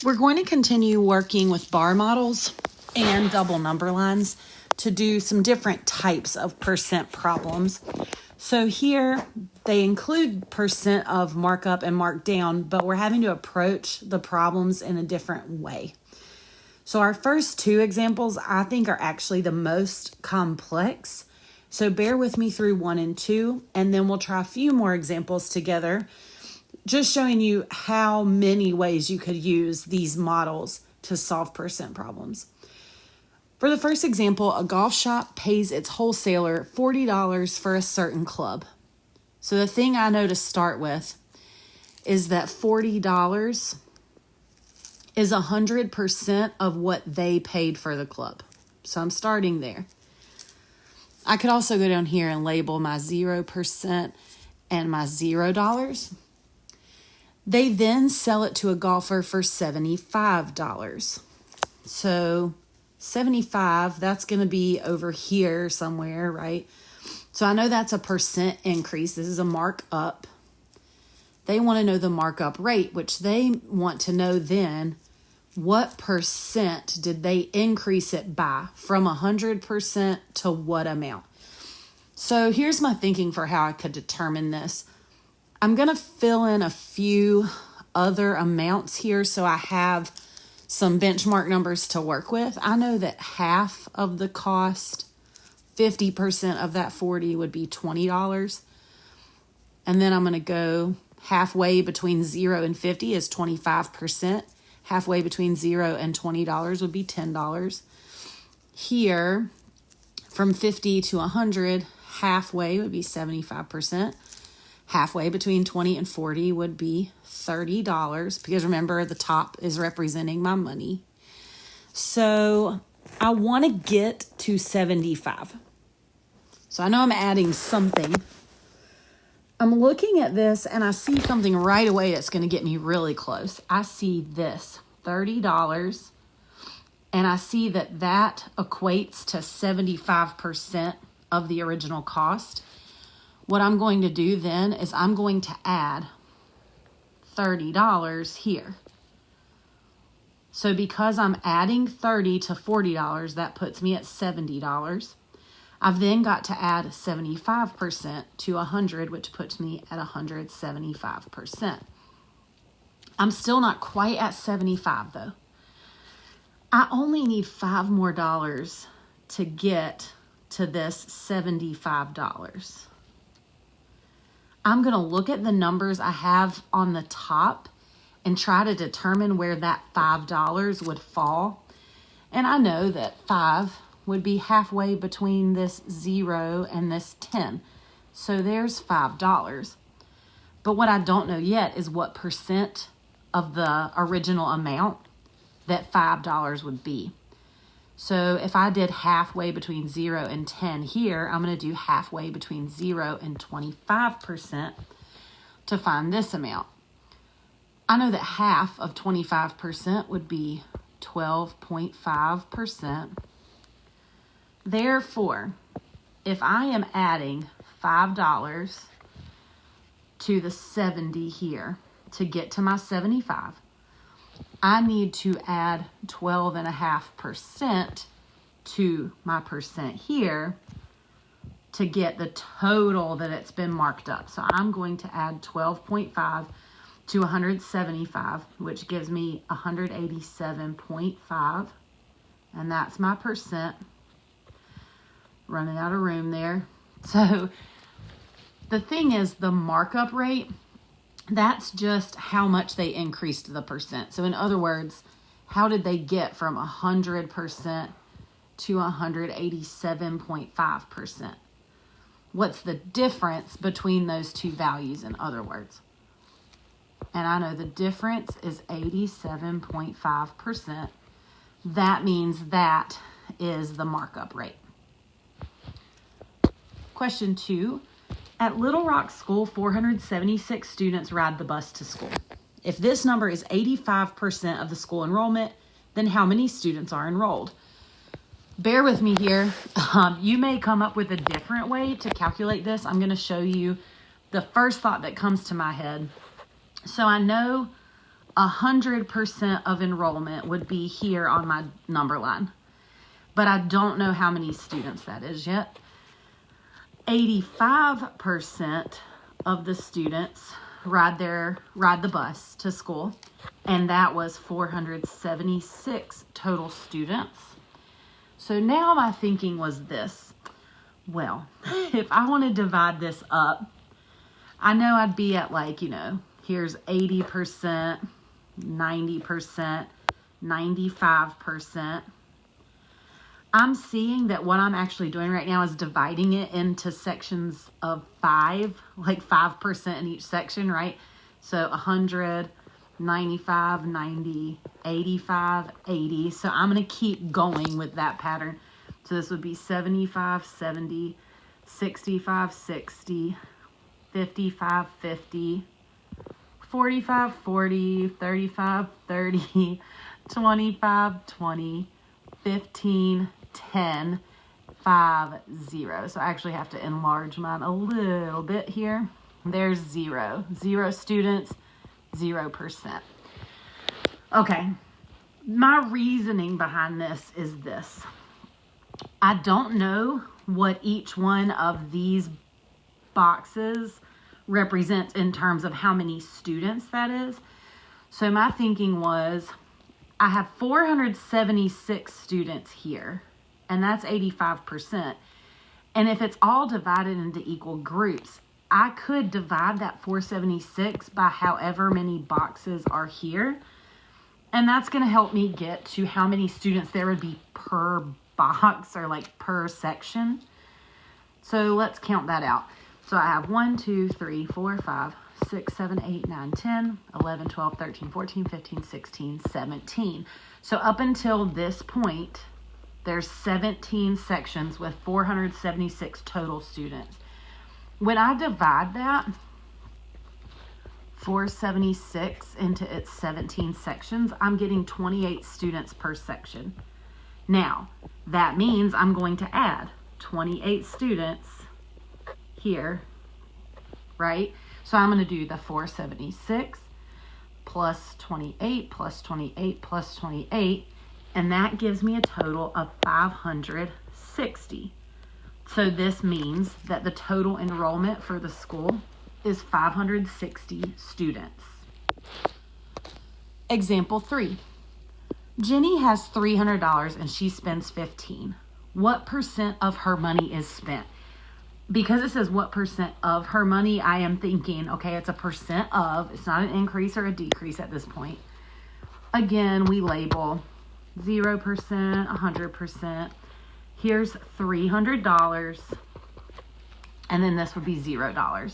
We're going to continue working with bar models and double number lines to do some different types of percent problems. So here they include percent of markup and markdown, but we're having to approach the problems in a different way. So our first two examples I think are actually the most complex. So bear with me through 1 and 2, and then we'll try a few more examples together, just showing you how many ways you could use these models to solve percent problems. For the first example, a golf shop pays its wholesaler $40 for a certain club. So the thing I know to start with is that $40 is 100% of what they paid for the club. So I'm starting there. I could also go down here and label my 0% and my $0. They then sell it to a golfer for $75. So 75, that's going to be over here somewhere, right? So I know that's a percent increase. This is a markup. They want to know the markup rate, which they want to know then what percent did they increase it by from 100% to what amount. So here's my thinking for how I could determine this. I'm going to fill in a few other amounts here so I have some benchmark numbers to work with. I know that half of the cost, 50% of that 40 would be $20. And then I'm going to go halfway between 0 and 50 is 25%. Halfway between 0 and $20 would be $10. Here, from 50 to 100, halfway would be 75%. Halfway between 20 and 40 would be $30, because remember the top is representing my money. So I want to get to 75. So I know I'm adding something. I'm looking at this and I see something right away that's going to get me really close. I see this, $30, and I see that that equates to 75% of the original cost. What I'm going to do then is I'm going to add $30 here. So because I'm adding $30 to $40, that puts me at $70. I've then got to add 75% to 100, which puts me at 175%. I'm still not quite at 75 though. I only need $5 more to get to this $75. I'm going to look at the numbers I have on the top and try to determine where that $5 would fall. And I know that 5 would be halfway between this 0 and this 10. So there's $5. But what I don't know yet is what percent of the original amount that $5 would be. So if I did halfway between 0 and 10 here, I'm going to do halfway between 0 and 25% to find this amount. I know that half of 25% would be 12.5%. Therefore, if I am adding $5 to the 70 here to get to my 75, I need to add 12.5% to my percent here to get the total that it's been marked up. So I'm going to add 12.5 to 175, which gives me 187.5. And that's my percent. Running out of room there. So the thing is, the markup rate, that's just how much they increased the percent. So in other words, how did they get from 100% to 187.5%? What's the difference between those two values, in other words? And I know the difference is 87.5%. That means that is the markup rate. Question 2. At Little Rock School, 476 students ride the bus to school. If this number is 85% of the school enrollment, then how many students are enrolled? Bear with me here. You may come up with a different way to calculate this. I'm going to show you the first thought that comes to my head. So I know 100% of enrollment would be here on my number line. But I don't know how many students that is yet. 85% of the students ride the bus to school, and that was 476 total students. So now my thinking was this. Well, if I want to divide this up, I know I'd be at here's 80%, 90%, 95%. I'm seeing that what I'm actually doing right now is dividing it into sections of 5, like 5% in each section, right? So 100, 95, 90, 85, 80. So I'm going to keep going with that pattern. So this would be 75, 70, 65, 60, 55, 50, 45, 40, 35, 30, 25, 20, 15, 10, 5, 0. So I actually have to enlarge mine a little bit here. There's 0. 0 students, 0%. Okay. My reasoning behind this is this. I don't know what each one of these boxes represents in terms of how many students that is. So my thinking was, I have 476 students here, and that's 85%. And if it's all divided into equal groups, I could divide that 476 by however many boxes are here. And that's going to help me get to how many students there would be per box or per section. So let's count that out. So I have 1, 2, 3, 4, 5, 6, 7, 8, 9, 10, 11, 12, 13, 14, 15, 16, 17. So up until this point, there's 17 sections with 476 total students. When I divide that 476 into its 17 sections, I'm getting 28 students per section. Now, that means I'm going to add 28 students here, right? So I'm going to do the 476 plus 28 plus 28 plus 28, and that gives me a total of 560. So this means that the total enrollment for the school is 560 students. Example 3. Jenny has $300 and she spends $15. What percent of her money is spent? Because it says what percent of her money, I am thinking, okay, it's a percent of. It's not an increase or a decrease at this point. Again, we label 0%, 100%. Here's $300. And then this would be $0.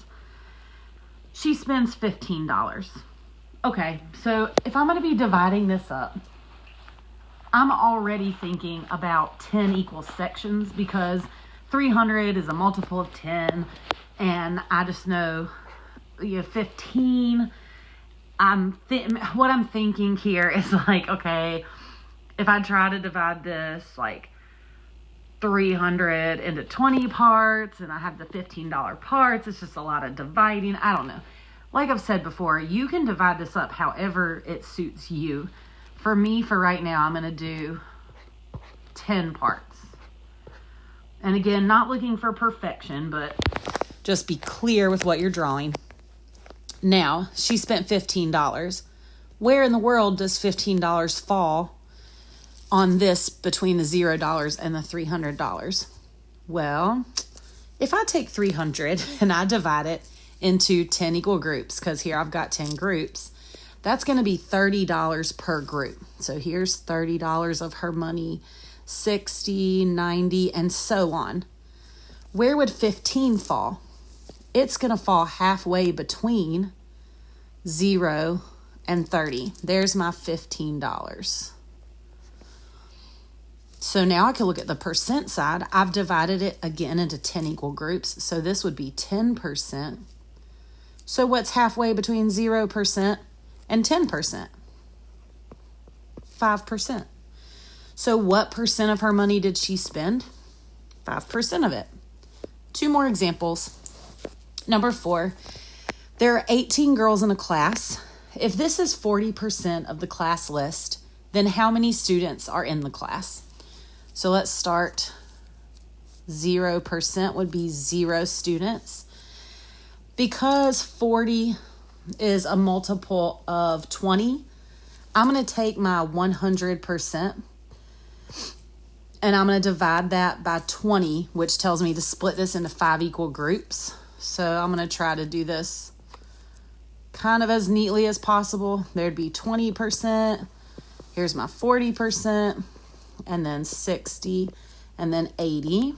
She spends $15. Okay, so if I'm going to be dividing this up, I'm already thinking about 10 equal sections because 300 is a multiple of 10, and I just know 15. What I'm thinking here is okay, if I try to divide this 300 into 20 parts, and I have the $15 parts, it's just a lot of dividing. I don't know. Like I've said before, you can divide this up however it suits you. For me, for right now, I'm going to do 10 parts. And again, not looking for perfection, but just be clear with what you're drawing. Now, she spent $15. Where in the world does $15 fall on this between the $0 and the $300? Well, if I take 300 and I divide it into 10 equal groups, because here I've got 10 groups, that's going to be $30 per group. So here's $30 of her money, 60, 90, and so on. Where would 15 fall? It's going to fall halfway between 0 and 30. There's my $15. So now I can look at the percent side. I've divided it again into 10 equal groups. So this would be 10%. So what's halfway between 0% and 10%? 5%. So what percent of her money did she spend? 5% of it. 2 more examples. Number 4, there are 18 girls in a class. if this is 40% of the class list, then how many students are in the class? So let's start. 0% would be 0 students. Because 40 is a multiple of 20, I'm going to take my 100% and I'm going to divide that by 20, which tells me to split this into 5 equal groups. So I'm going to try to do this kind of as neatly as possible. There'd be 20%. Here's my 40%, and then 60, and then 80.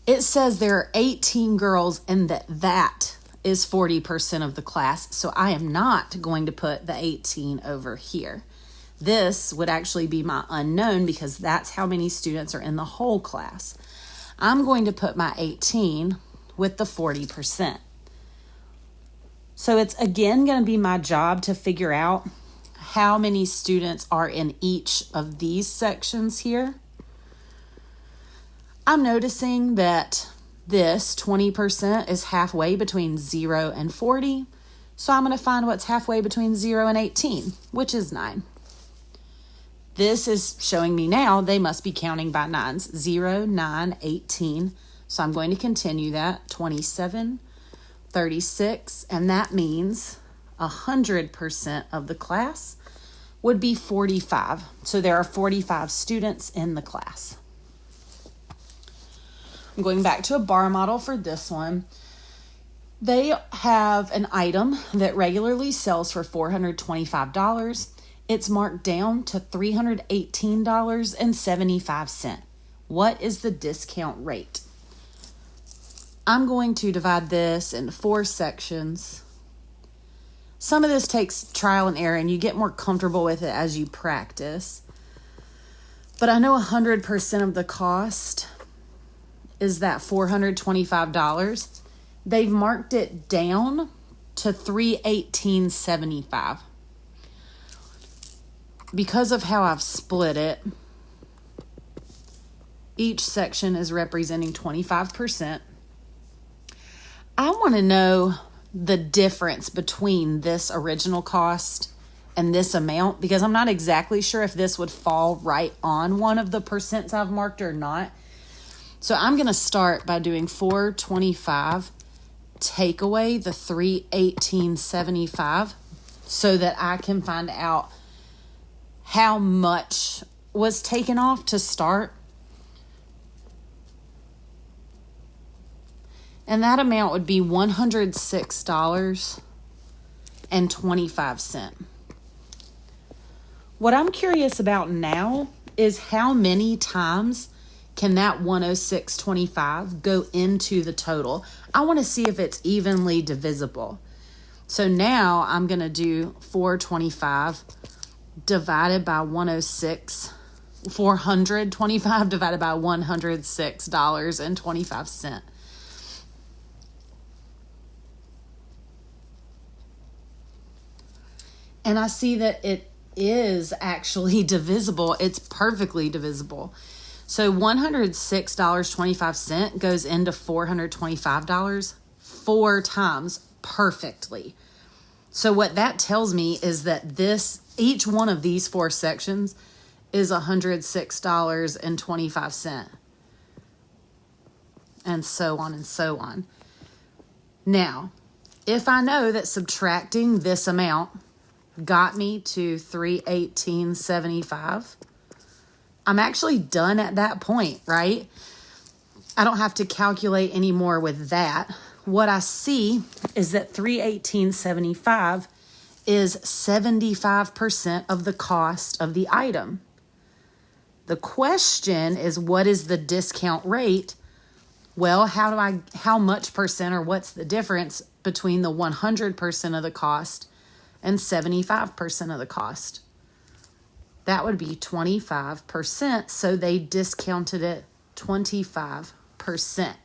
It says there are 18 girls and that is 40% of the class. So I am not going to put the 18 over here. This would actually be my unknown because that's how many students are in the whole class. I'm going to put my 18 with the 40%. So it's again going to be my job to figure out how many students are in each of these sections here. I'm noticing that this 20% is halfway between 0 and 40. So I'm going to find what's halfway between 0 and 18, which is 9. This is showing me now they must be counting by nines. 0, 9, 18. So I'm going to continue that. 27, 36, and that means 100% of the class would be 45. So there are 45 students in the class. I'm going back to a bar model for this one. They have an item that regularly sells for $425. It's marked down to $318.75. What is the discount rate? I'm going to divide this into 4 sections. Some of this takes trial and error, and you get more comfortable with it as you practice. But I know 100% of the cost is that $425. They've marked it down to $318.75. Because of how I've split it, each section is representing 25%. I want to know the difference between this original cost and this amount because I'm not exactly sure if this would fall right on one of the percents I've marked or not. So I'm going to start by doing 425, take away the 318.75 so that I can find out how much was taken off to start. And that amount would be $106.25. What I'm curious about now is how many times can that 106.25 go into the total? I want to see if it's evenly divisible. So now I'm going to do 425 divided by 106, 425 divided by $106.25. And I see that it is actually divisible. It's perfectly divisible. So $106.25 goes into $425 4 times perfectly. So what that tells me is that each one of these 4 sections is $106.25. And so on and so on. Now, if I know that subtracting this amount got me to $318.75, I'm actually done at that point, right? I don't have to calculate anymore with that. What I see is that $318.75 is 75% of the cost of the item. The question is, what is the discount rate? Well, how much percent or what's the difference between the 100% of the cost and 75% of the cost? That would be 25%, so they discounted it 25%.